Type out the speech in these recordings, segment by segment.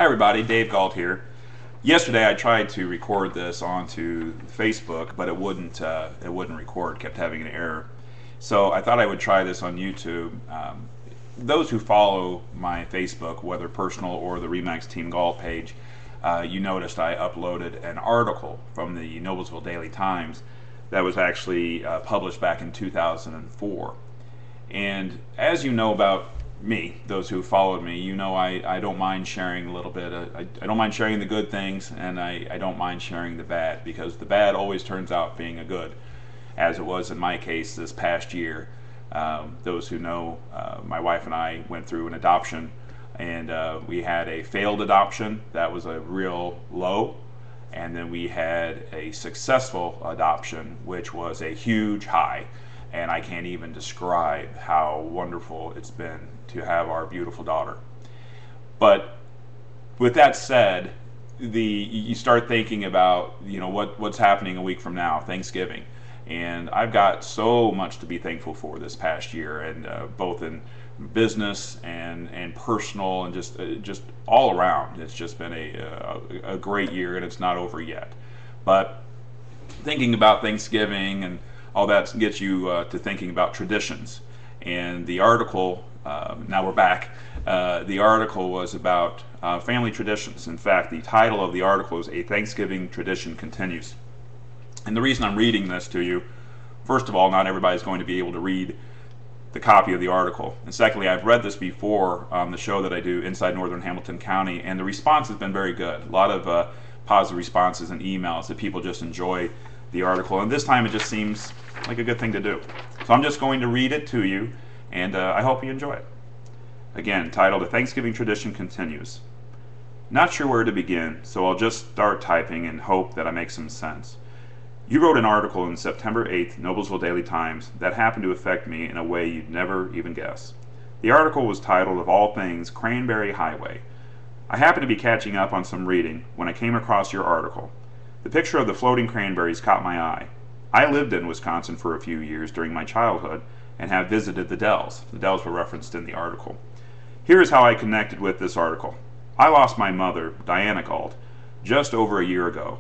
Hi everybody, Dave Galt here. Yesterday I tried to record this onto Facebook, but it wouldn't record, kept having an error. So I thought I would try this on YouTube. Those who follow my Facebook, whether personal or the Remax Team Galt page, you noticed I uploaded an article from the Noblesville Daily Times that was actually published back in 2004. And as you know about me, those who followed me, you know I don't mind sharing a little bit. I don't mind sharing the good things, and I don't mind sharing the bad, because the bad always turns out being a good, as it was in my case this past year. Those who know, my wife and I went through an adoption, and we had a failed adoption. That was a real low. And then we had a successful adoption, which was a huge high. And I can't even describe how wonderful it's been to have our beautiful daughter. But with that said, you start thinking about what's happening a week from now, Thanksgiving, and I've got so much to be thankful for this past year, and both in business and personal, and just all around. It's just been a great year, and it's not over yet. But thinking about Thanksgiving and all that gets you to thinking about traditions. And the article, now we're back, the article was about family traditions. In fact, the title of the article is "A Thanksgiving Tradition Continues." And the reason I'm reading this to you, first of all, not everybody's going to be able to read the copy of the article. And secondly, I've read this before on the show that I do, Inside Northern Hamilton County, and the response has been very good. A lot of positive responses and emails that people just enjoy the article, and this time it just seems like a good thing to do. So I'm just going to read it to you, and I hope you enjoy it. Again, titled "A Thanksgiving Tradition Continues." Not sure where to begin, so I'll just start typing and hope that I make some sense. You wrote an article in September 8th, Noblesville Daily Times, that happened to affect me in a way you'd never even guess. The article was titled, of all things, "Cranberry Highway." I happened to be catching up on some reading when I came across your article. The picture of the floating cranberries caught my eye. I lived in Wisconsin for a few years during my childhood and have visited the Dells. The Dells were referenced in the article. Here is how I connected with this article. I lost my mother, Diana Galt, just over a year ago.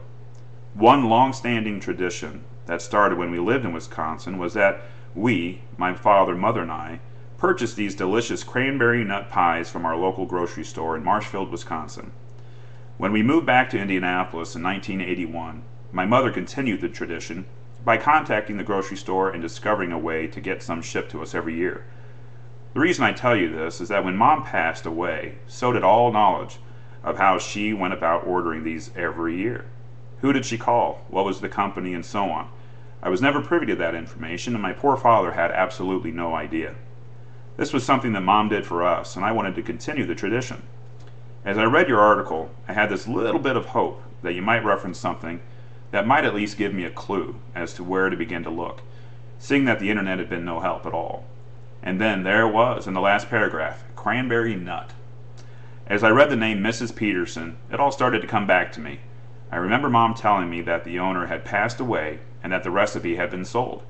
One long-standing tradition that started when we lived in Wisconsin was that we, my father, mother, and I, purchased these delicious cranberry nut pies from our local grocery store in Marshfield, Wisconsin. When we moved back to Indianapolis in 1981, my mother continued the tradition by contacting the grocery store and discovering a way to get some shipped to us every year. The reason I tell you this is that when Mom passed away, so did all knowledge of how she went about ordering these every year. Who did she call? What was the company? And so on. I was never privy to that information, and my poor father had absolutely no idea. This was something that Mom did for us, and I wanted to continue the tradition. As I read your article, I had this little bit of hope that you might reference something that might at least give me a clue as to where to begin to look, seeing that the internet had been no help at all. And then there it was in the last paragraph, cranberry nut. As I read the name Mrs. Peterson, it all started to come back to me. I remember Mom telling me that the owner had passed away and that the recipe had been sold.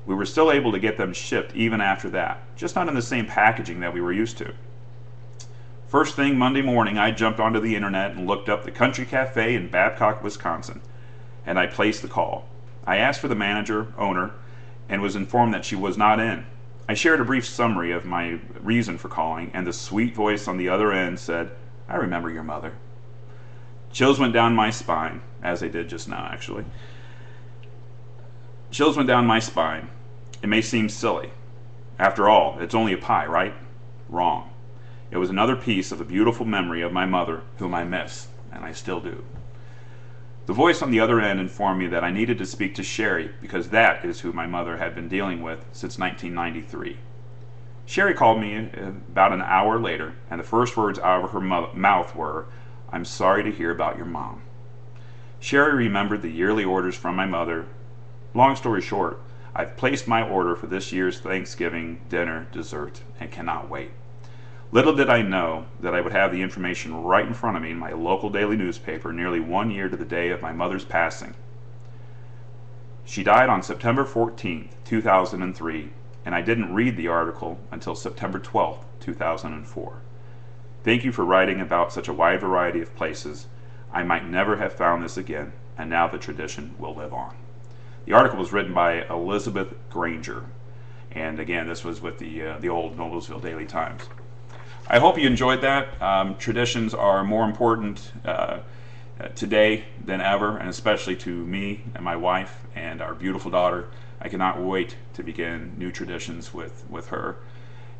We were still able to get them shipped even after that, just not in the same packaging that we were used to. First thing Monday morning, I jumped onto the internet and looked up the Country Cafe in Babcock, Wisconsin, and I placed the call. I asked for the owner, and was informed that she was not in. I shared a brief summary of my reason for calling, and the sweet voice on the other end said, "I remember your mother." Chills went down my spine, as they did just now, actually. Chills went down my spine. It may seem silly. After all, it's only a pie, right? Wrong. It was another piece of a beautiful memory of my mother, whom I miss, and I still do. The voice on the other end informed me that I needed to speak to Sherry, because that is who my mother had been dealing with since 1993. Sherry called me about an hour later, and the first words out of her mouth were, "I'm sorry to hear about your mom." Sherry remembered the yearly orders from my mother. Long story short, I've placed my order for this year's Thanksgiving dinner dessert and cannot wait. Little did I know that I would have the information right in front of me in my local daily newspaper nearly 1 year to the day of my mother's passing. She died on September 14th, 2003, and I didn't read the article until September 12th, 2004. Thank you for writing about such a wide variety of places. I might never have found this again, and now the tradition will live on. The article was written by Elizabeth Granger, and again, this was with the old Noblesville Daily Times. I hope you enjoyed that. Traditions are more important today than ever, and especially to me and my wife and our beautiful daughter. I cannot wait to begin new traditions with her,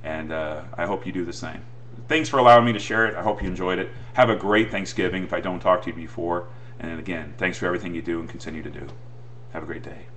and I hope you do the same. Thanks for allowing me to share it. I hope you enjoyed it. Have a great Thanksgiving if I don't talk to you before. And again, thanks for everything you do and continue to do. Have a great day.